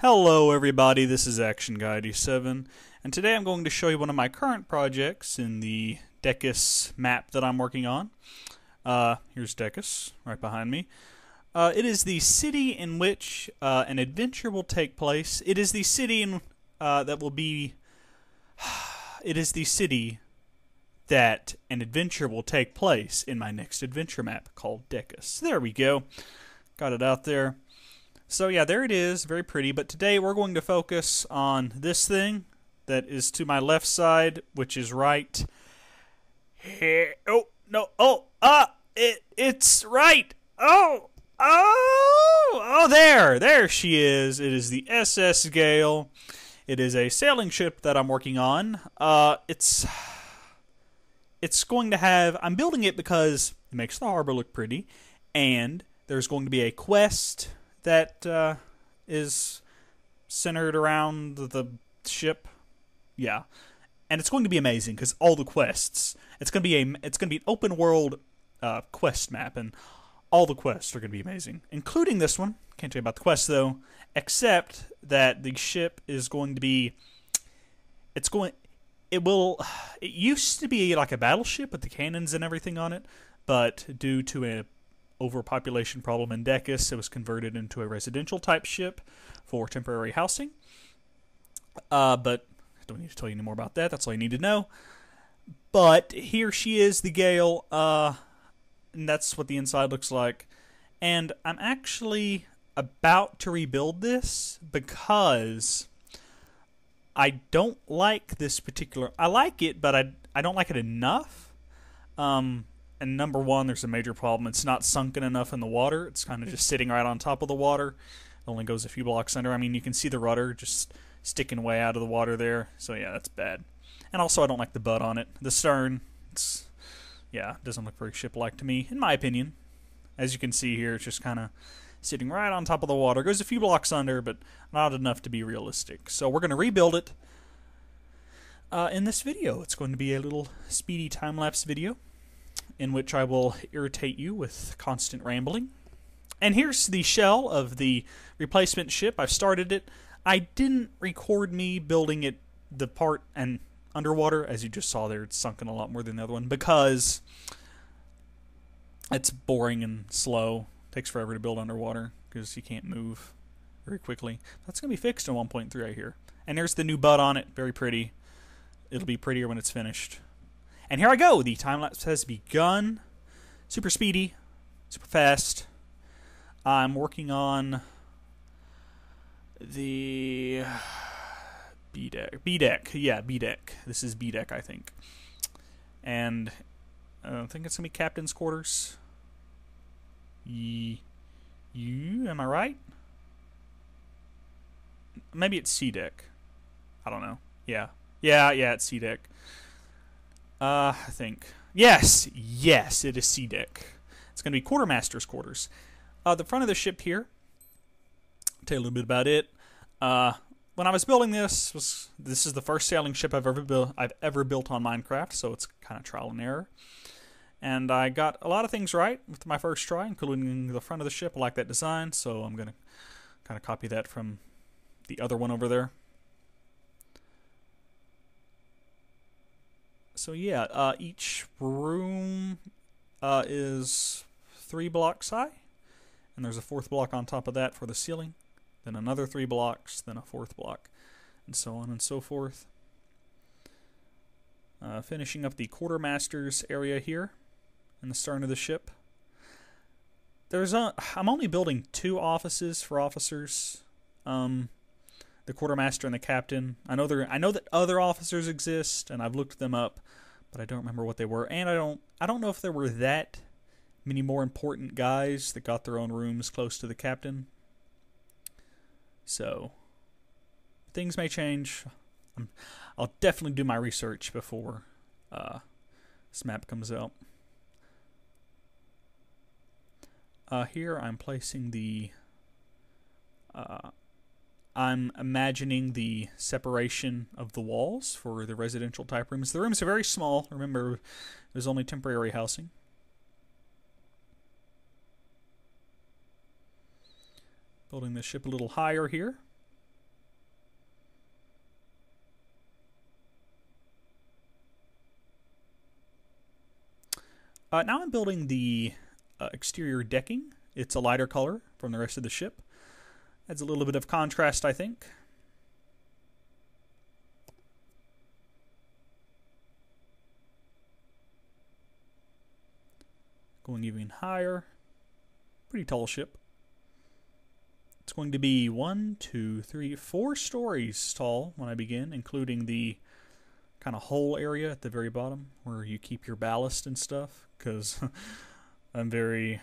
Hello everybody, this is Action Guy 87, and today I'm going to show you one of my current projects in the Decus map that I'm working on. Here's Decus, right behind me. It is the city in which an adventure will take place. It is the city that will be... It is the city that an adventure will take place in my next adventure map called Decus. There we go. Got it out there. So yeah, there it is, very pretty, but today we're going to focus on this thing that is to my left side, which is right here. Oh, no, it's right. There she is. It is the SS Gale. It is a sailing ship that I'm working on. It's going to have, I'm building it because it makes the harbor look pretty, and there's going to be a quest that is centered around the ship. Yeah. And it's going to be amazing because all the quests, it's going to be an open world quest map, and all the quests are going to be amazing, including this one. Can't tell you about the quest though, except that the ship is going to be it used to be like a battleship with the cannons and everything on it, but due to a overpopulation problem in Decus, it was converted into a residential type ship for temporary housing. But I don't need to tell you any more about that. That's all you need to know. But here she is, the Gale, and that's what the inside looks like. And I'm actually about to rebuild this because I don't like this particular... I like it, but I don't like it enough. And number one, there's a major problem. It's not sunken enough in the water. It's kind of just sitting right on top of the water. It only goes a few blocks under. I mean, you can see the rudder just sticking way out of the water there. So yeah, that's bad. And also, I don't like the butt on it. The stern, it doesn't look very ship-like to me, in my opinion. As you can see here, it's just kind of sitting right on top of the water. It goes a few blocks under, but not enough to be realistic. So we're going to rebuild it in this video. It's going to be a little speedy time-lapse video in which I will irritate you with constant rambling. And here's the shell of the replacement ship. I've started it. I didn't record me building it, the part and underwater. As you just saw there, it's sunken a lot more than the other one because it's boring and slow. It takes forever to build underwater because you can't move very quickly. That's going to be fixed in 1.3 right here. And there's the new butt on it. Very pretty. It'll be prettier when it's finished. And here I go. The time-lapse has begun. Super speedy. Super fast. I'm working on the B-deck. B-deck. Yeah, B-deck. This is B-deck, I think. And I think it's going to be captain's quarters. Am I right? Maybe it's C-deck. I don't know. Yeah, it's C-deck. I think. Yes, it is C-deck. It's going to be quartermaster's quarters. The front of the ship here, I'll tell you a little bit about it. When I was building this is the first sailing ship I've ever built on Minecraft, so it's kind of trial and error. And I got a lot of things right with my first try, including the front of the ship. I like that design, so I'm going to kind of copy that from the other one over there. So yeah, each room is 3 blocks high, and there's a 4th block on top of that for the ceiling, then another 3 blocks, then a 4th block, and so on and so forth. Finishing up the quartermaster's area here in the stern of the ship. I'm only building 2 offices for officers. The quartermaster and the captain. I know that other officers exist, and I've looked them up, but I don't remember what they were. And I don't know if there were that many more important guys that got their own rooms close to the captain. So things may change. I'll definitely do my research before this map comes out. Here I'm placing the I'm imagining the separation of the walls for the residential type rooms. The rooms are very small. Remember, there's only temporary housing. Building the ship a little higher here. Now I'm building the exterior decking. It's a lighter color from the rest of the ship. Adds a little bit of contrast, I think. Going even higher. Pretty tall ship. It's going to be 4 stories tall when I begin, including the kind of hole area at the very bottom where you keep your ballast and stuff, because I'm very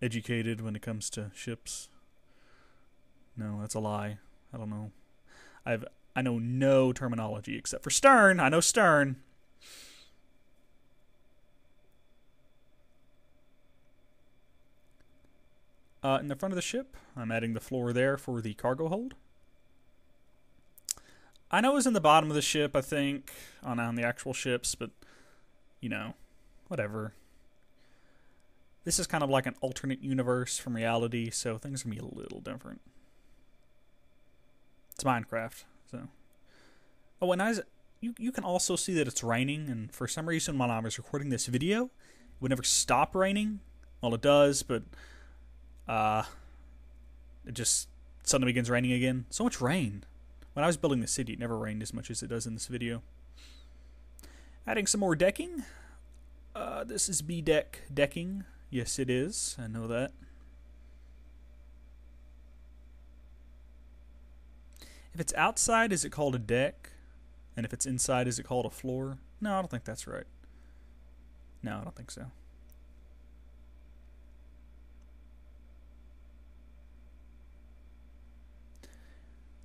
educated when it comes to ships. No, that's a lie. I don't know. I know no terminology except for stern. I know stern. In the front of the ship, I'm adding the floor there for the cargo hold. I know it was in the bottom of the ship, I think, on the actual ships, but, you know, whatever. This is kind of like an alternate universe from reality, so things are going to be a little different. It's Minecraft, so. Oh, and you can also see that it's raining, and for some reason when I was recording this video, it would never stop raining. Well, it does, but it just suddenly begins raining again. So much rain. When I was building the city, it never rained as much as it does in this video. Adding some more decking. This is B-deck decking. Yes, it is. I know that. If it's outside, is it called a deck? And if it's inside, is it called a floor? No, I don't think that's right. No, I don't think so.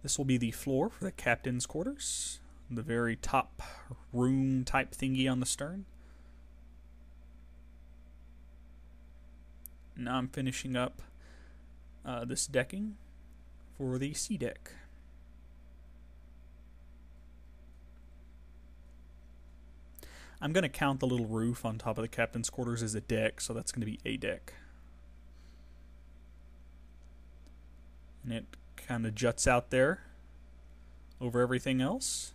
This will be the floor for the captain's quarters. The very top room type thingy on the stern. Now I'm finishing up this decking for the sea deck. I'm going to count the little roof on top of the captain's quarters as a deck, so that's going to be a deck. And it kind of juts out there over everything else.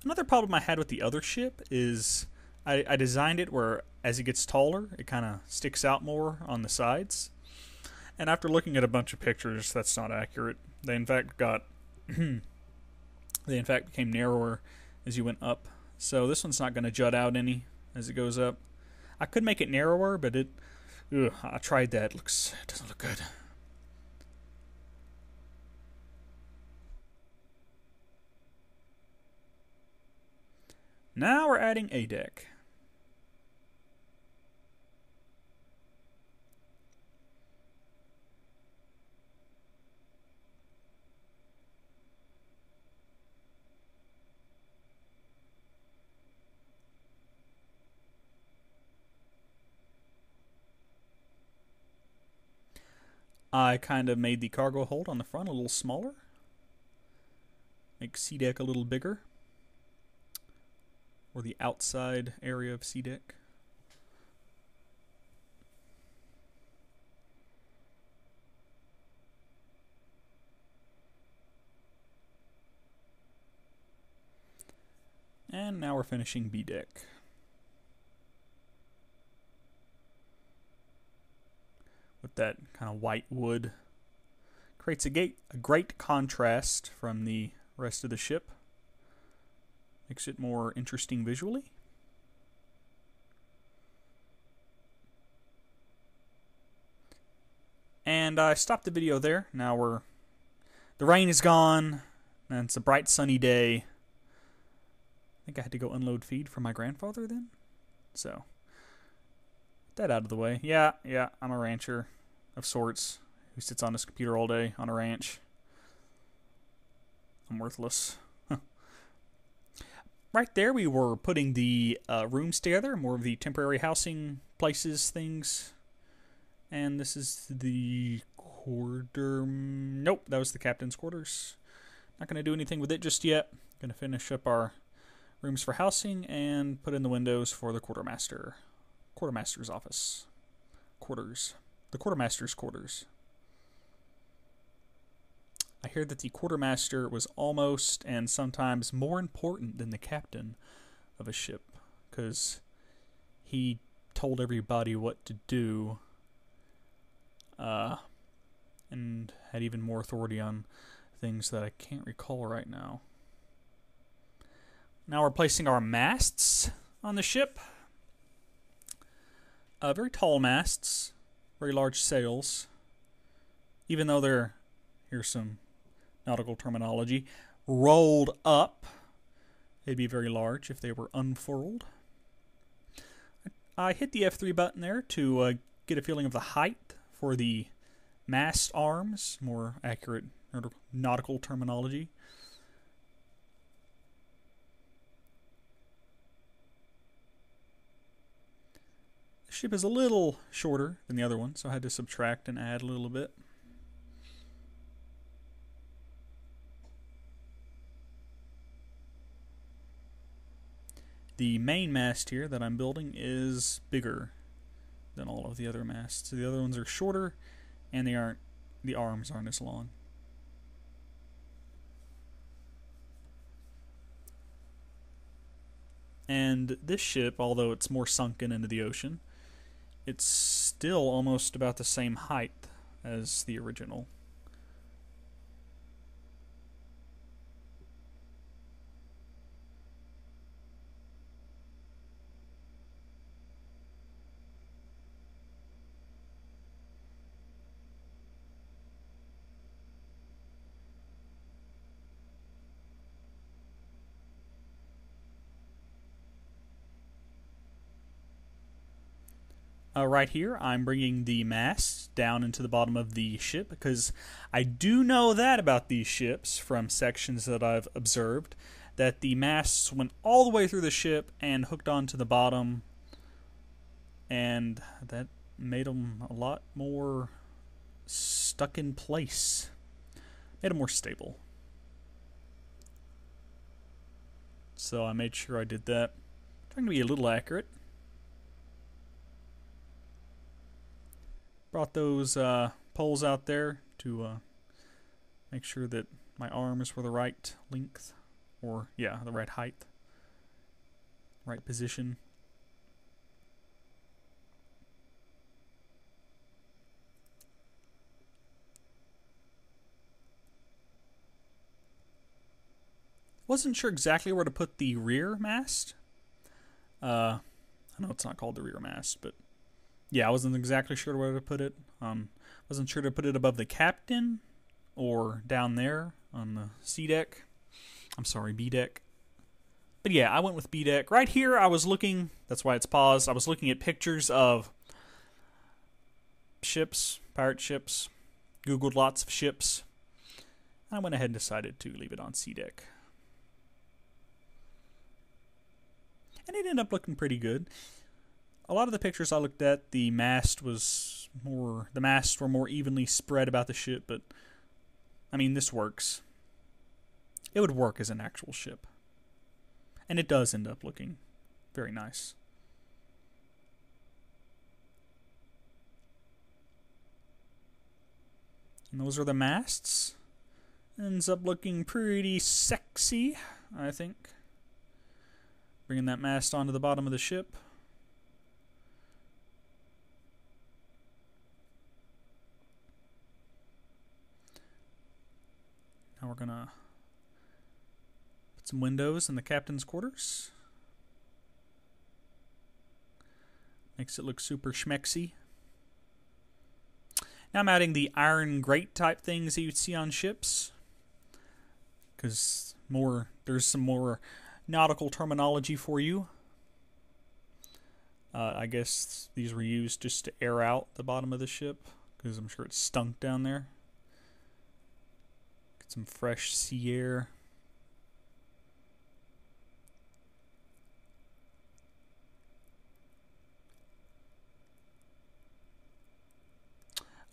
Another problem I had with the other ship is I designed it where as it gets taller, it kind of sticks out more on the sides. And after looking at a bunch of pictures, that's not accurate. They in fact became narrower as you went up. So this one's not going to jut out any as it goes up. I could make it narrower, but I tried that. It doesn't look good. Now we're adding a deck. I kind of made the cargo hold on the front a little smaller. Make sea deck a little bigger. Or the outside area of sea deck. And now we're finishing B deck. With that kind of white wood. Creates a great contrast from the rest of the ship. Makes it more interesting visually. And I stopped the video there. Now the rain is gone, and it's a bright sunny day. I think I had to go unload feed for my grandfather then. So, get that out of the way. Yeah, I'm a rancher of sorts who sits on his computer all day on a ranch. I'm worthless. Right there we were putting the rooms together, more of the temporary housing places, things. And this is the quarter... Nope, that was the captain's quarters. Not going to do anything with it just yet. Going to finish up our rooms for housing and put in the windows for the quartermaster. Quartermaster's office. Quarters. The quartermaster's quarters. I hear that the quartermaster was almost and sometimes more important than the captain of a ship, because he told everybody what to do, and had even more authority on things that I can't recall right now. Now we're placing our masts on the ship. Very tall masts, very large sails. Even though they're, here's some nautical terminology, rolled up, they'd be very large if they were unfurled. I hit the F3 button there to get a feeling of the height for the mast arms, more accurate nautical terminology. The ship is a little shorter than the other one, so I had to subtract and add a little bit. The main mast here that I'm building is bigger than all of the other masts. So the other ones are shorter, and the arms aren't as long. And this ship, although it's more sunken into the ocean, it's still almost about the same height as the original. Right here, I'm bringing the masts down into the bottom of the ship because I do know that about these ships from sections that I've observed, that the masts went all the way through the ship and hooked onto the bottom, and that made them a lot more stuck in place. Made them more stable. So I made sure I did that. Trying to be a little accurate. Brought those poles out there to make sure that my arms were the right length, or yeah, the right height, right position. Wasn't sure exactly where to put the rear mast. I know it's not called the rear mast, but yeah, I wasn't exactly sure where to put it. Wasn't sure to put it above the captain or down there on the C deck. I'm sorry, B deck. But yeah, I went with B deck. Right here, I was looking, that's why it's paused, I was looking at pictures of ships, pirate ships, Googled lots of ships. I went ahead and decided to leave it on C deck. And it ended up looking pretty good. A lot of the pictures I looked at, the masts were more evenly spread about the ship, but I mean, this works. It would work as an actual ship. And it does end up looking very nice. And those are the masts. Ends up looking pretty sexy, I think. Bringing that mast onto the bottom of the ship. Now we're going to put some windows in the captain's quarters. Makes it look super schmexy. Now I'm adding the iron grate type things that you'd see on ships, because there's some more nautical terminology for you. I guess these were used just to air out the bottom of the ship, because I'm sure it stunk down there. Some fresh sea air.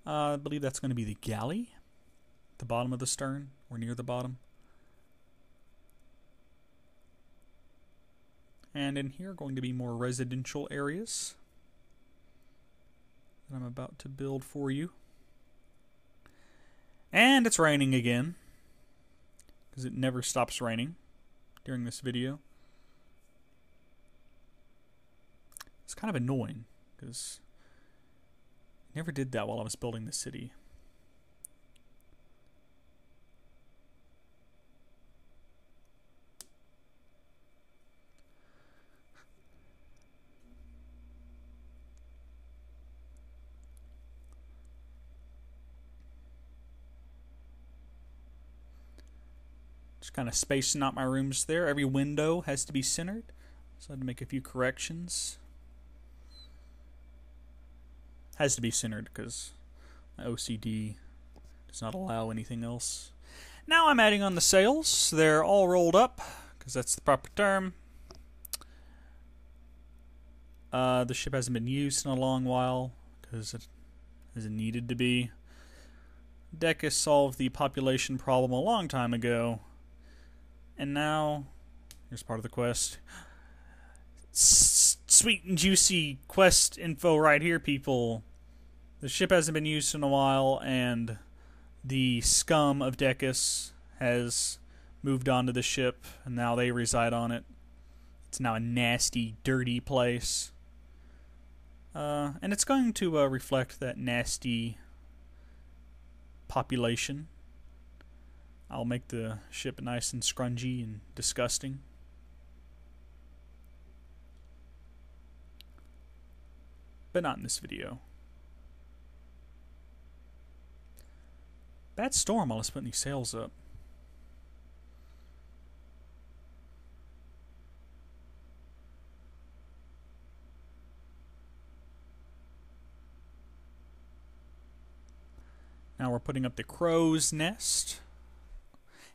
I believe that's going to be the galley, the bottom of the stern, or near the bottom. And in here are going to be more residential areas that I'm about to build for you. And it's raining again, because it never stops raining during this video. It's kind of annoying because I never did that while I was building the city. Just kind of spacing out my rooms there. Every window has to be centered, so I had to make a few corrections. Has to be centered because my OCD does not allow anything else. Now I'm adding on the sails. They're all rolled up because that's the proper term. The ship hasn't been used in a long while because it hasn't needed to be. Decus solved the population problem a long time ago. And now, here's part of the quest. Sweet and juicy quest info right here, people. The ship hasn't been used in a while, and the scum of Decus has moved onto the ship, and now they reside on it. It's now a nasty, dirty place. And it's going to reflect that nasty population. I'll make the ship nice and scrungy and disgusting. But not in this video. Bad storm while I was putting these sails up. Now we're putting up the crow's nest.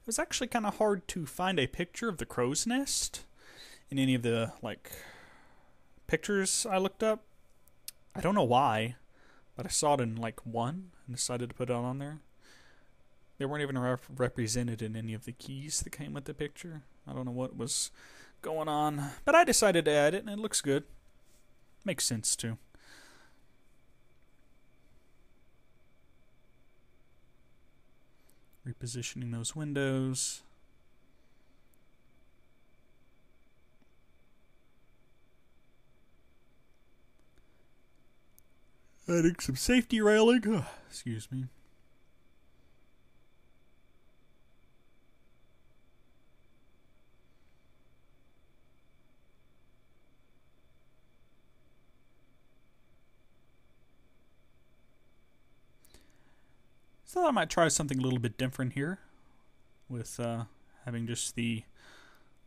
It was actually kind of hard to find a picture of the crow's nest in any of the pictures I looked up. I don't know why, but I saw it in one and decided to put it on there. They weren't even represented in any of the keys that came with the picture. I don't know what was going on, but I decided to add it, and it looks good. Makes sense too. Repositioning those windows. Adding some safety railing. Excuse me. So I might try something a little bit different here with having just the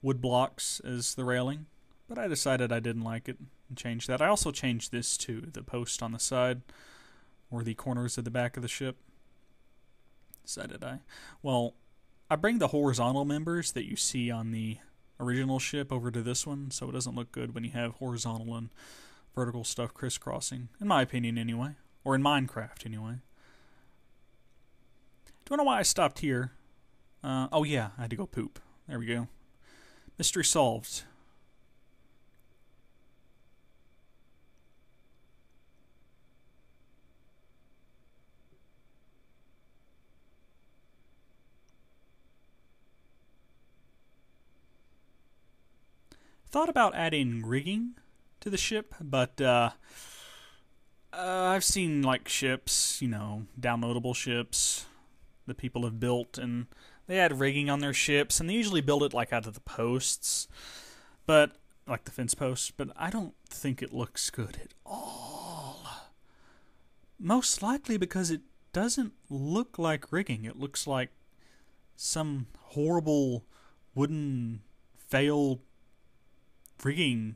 wood blocks as the railing. But I decided I didn't like it and changed that. I also changed this to the post on the side or the corners of the back of the ship. Decided I bring the horizontal members that you see on the original ship over to this one, so it doesn't look good when you have horizontal and vertical stuff crisscrossing, in my opinion anyway, or in Minecraft anyway. Don't know why I stopped here. Oh yeah, I had to go poop. There we go. Mystery solved. Thought about adding rigging to the ship, but I've seen ships, downloadable ships that people have built, and they add rigging on their ships, and they usually build it out of the posts, but the fence posts, but I don't think it looks good at all. Most likely because it doesn't look like rigging. It looks like some horrible wooden failed rigging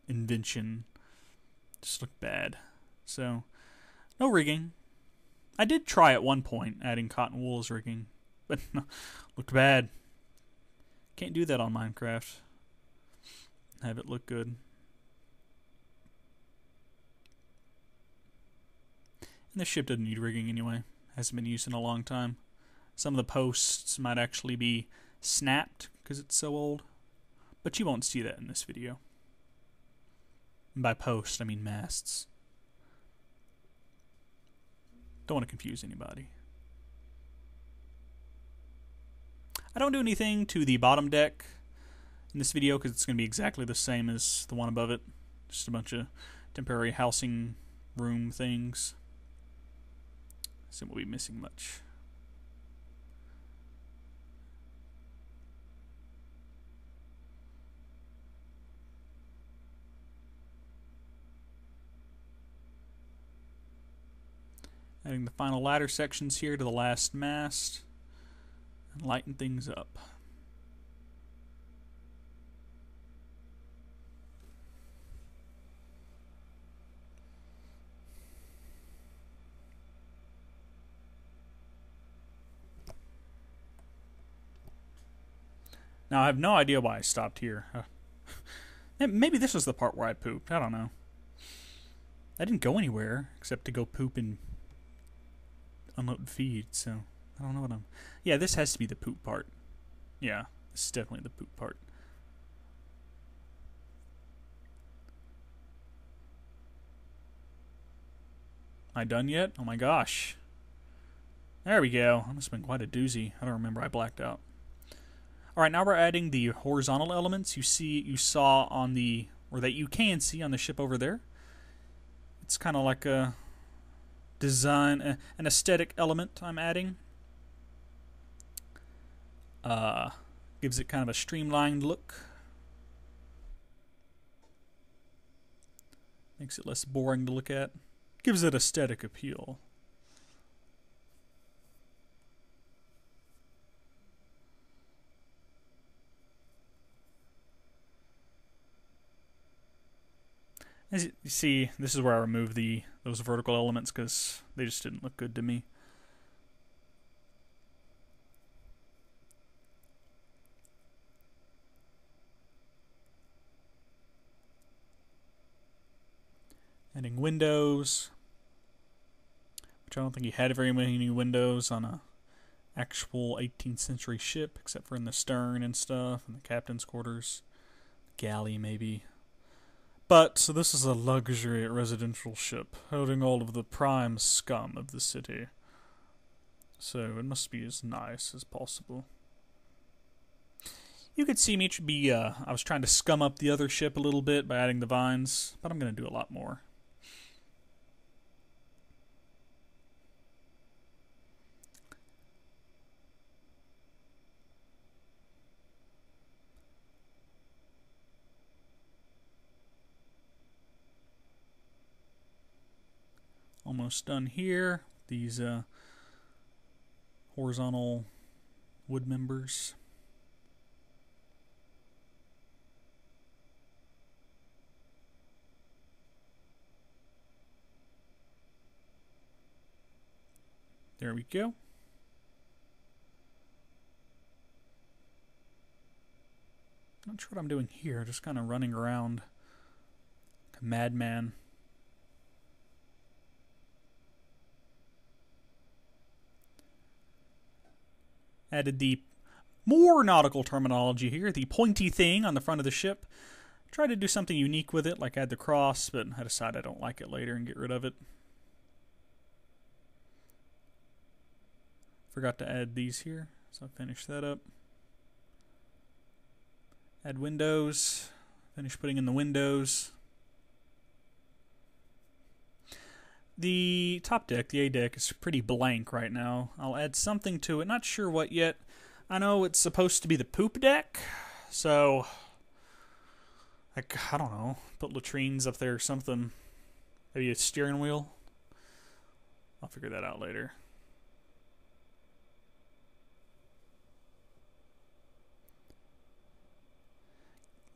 invention. Just looked bad. So, no rigging. I did try at one point adding cotton wool as rigging, but no, looked bad. Can't do that on Minecraft. Have it look good. And this ship doesn't need rigging anyway. Hasn't been used in a long time. Some of the posts might actually be snapped because it's so old, but you won't see that in this video. And by post, I mean masts. Don't want to confuse anybody. I don't do anything to the bottom deck in this video because it's going to be exactly the same as the one above it. Just a bunch of temporary housing room things. So we'll be missing much. Adding the final ladder sections here to the last mast and lighten things up. Now I have no idea why I stopped here. Maybe this was the part where I pooped. I don't know. I didn't go anywhere except to go poop and unload feed, so I don't know what I'm... Yeah, this has to be the poop part. Yeah, this is definitely the poop part. Am I done yet? Oh my gosh. There we go. That must have been quite a doozy. I don't remember. I blacked out. Alright, now we're adding the horizontal elements you saw on the... or that you can see on the ship over there. It's kind of like a design, an aesthetic element I'm adding. Gives it kind of a streamlined look. Makes it less boring to look at. Gives it aesthetic appeal. As you see, this is where I remove those vertical elements because they just didn't look good to me. Adding windows, which I don't think he had very many windows on a actual 18th century ship, except for in the stern and stuff, and the captain's quarters, galley maybe. But, so this is a luxury residential ship, holding all of the prime scum of the city. So it must be as nice as possible. You could see me be, I was trying to scum up the other ship a little bit by adding the vines, but I'm going to do a lot more. Almost done here. These horizontal wood members. There we go. Not sure what I'm doing here, just kind of running around like a madman. Added the more nautical terminology here, the pointy thing on the front of the ship. Tried to do something unique with it, like add the cross, but I decided I don't like it later and get rid of it. Forgot to add these here, so I finished that up. Add windows. Finish putting in the windows. The top deck, the A deck, is pretty blank right now. I'll add something to it. Not sure what yet. I know it's supposed to be the poop deck, so like, I don't know. Put latrines up there or something. Maybe a steering wheel. I'll figure that out later.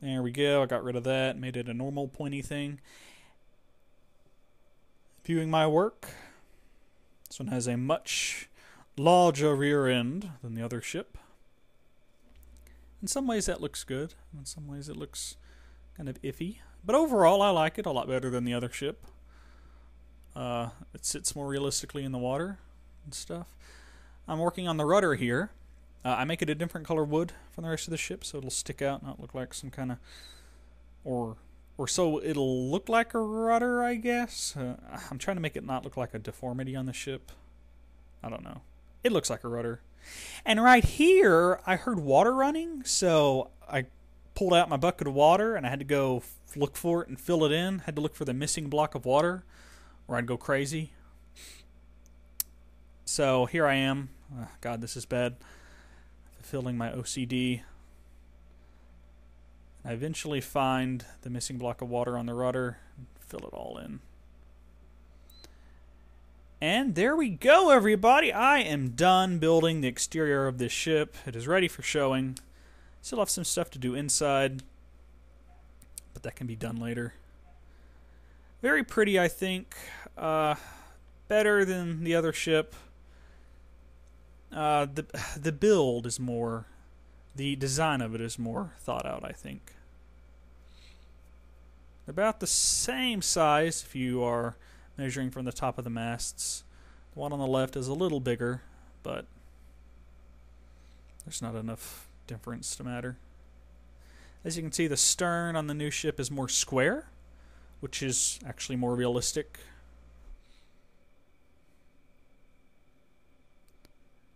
There we go. I got rid of that. Made it a normal pointy thing. Viewing my work. This one has a much larger rear end than the other ship. In some ways that looks good. In some ways it looks kind of iffy. But overall I like it a lot better than the other ship. It sits more realistically in the water and stuff. I'm working on the rudder here. I make it a different color wood from the rest of the ship so it'll stick out, not look like some kind of... Or so it'll look like a rudder, I guess. I'm trying to make it not look like a deformity on the ship. I don't know. It looks like a rudder. And right here, I heard water running, so I pulled out my bucket of water and I had to go look for it and fill it in. Had to look for the missing block of water or I'd go crazy. So here I am. Oh, God, this is bad. Fulfilling my OCD. I eventually find the missing block of water on the rudder and fill it all in. And there we go, everybody. I am done building the exterior of this ship. It is ready for showing. Still have some stuff to do inside, but that can be done later. Very pretty, I think. Better than the other ship. The build is more, the design of it is more thought out, I think. About the same size if you are measuring from the top of the masts. The one on the left is a little bigger, but there's not enough difference to matter. As you can see, the stern on the new ship is more square, which is actually more realistic.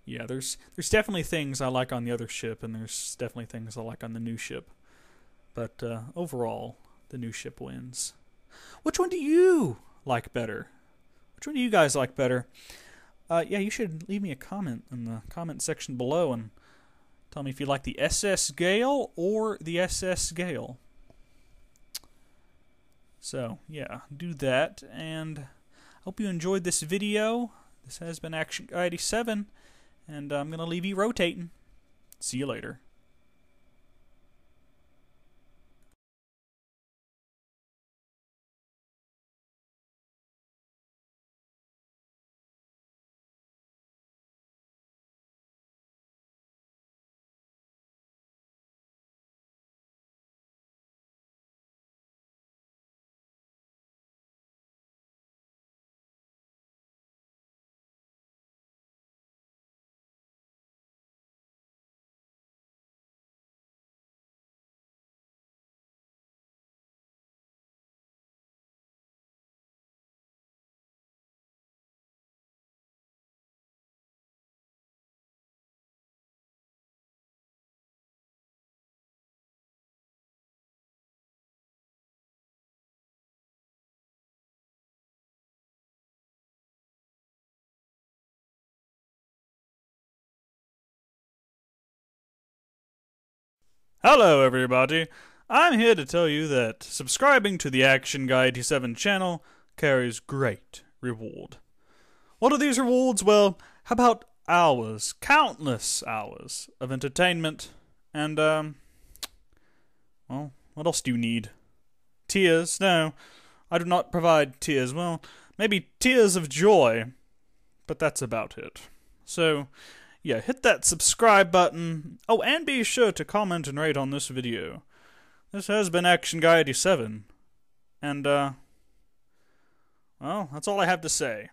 Yeah, there's definitely things I like on the other ship, and there's definitely things I like on the new ship. But overall, the new ship wins. Which one do you like better? Which one do you guys like better? Yeah, you should leave me a comment in the comment section below and tell me if you like the SS Gale or the SS Gale. So, yeah, do that, and I hope you enjoyed this video. This has been Action Guy 87, and I'm going to leave you rotating. See you later. Hello everybody, I'm here to tell you that subscribing to the Action Guy 87 channel carries great reward. What are these rewards? Well, how about hours, countless hours of entertainment, and well, what else do you need? Tears? No, I do not provide tears. Well, maybe tears of joy, but that's about it. So, yeah, hit that subscribe button. Oh, and be sure to comment and rate on this video. This has been Action Guy 87. And, well, that's all I have to say.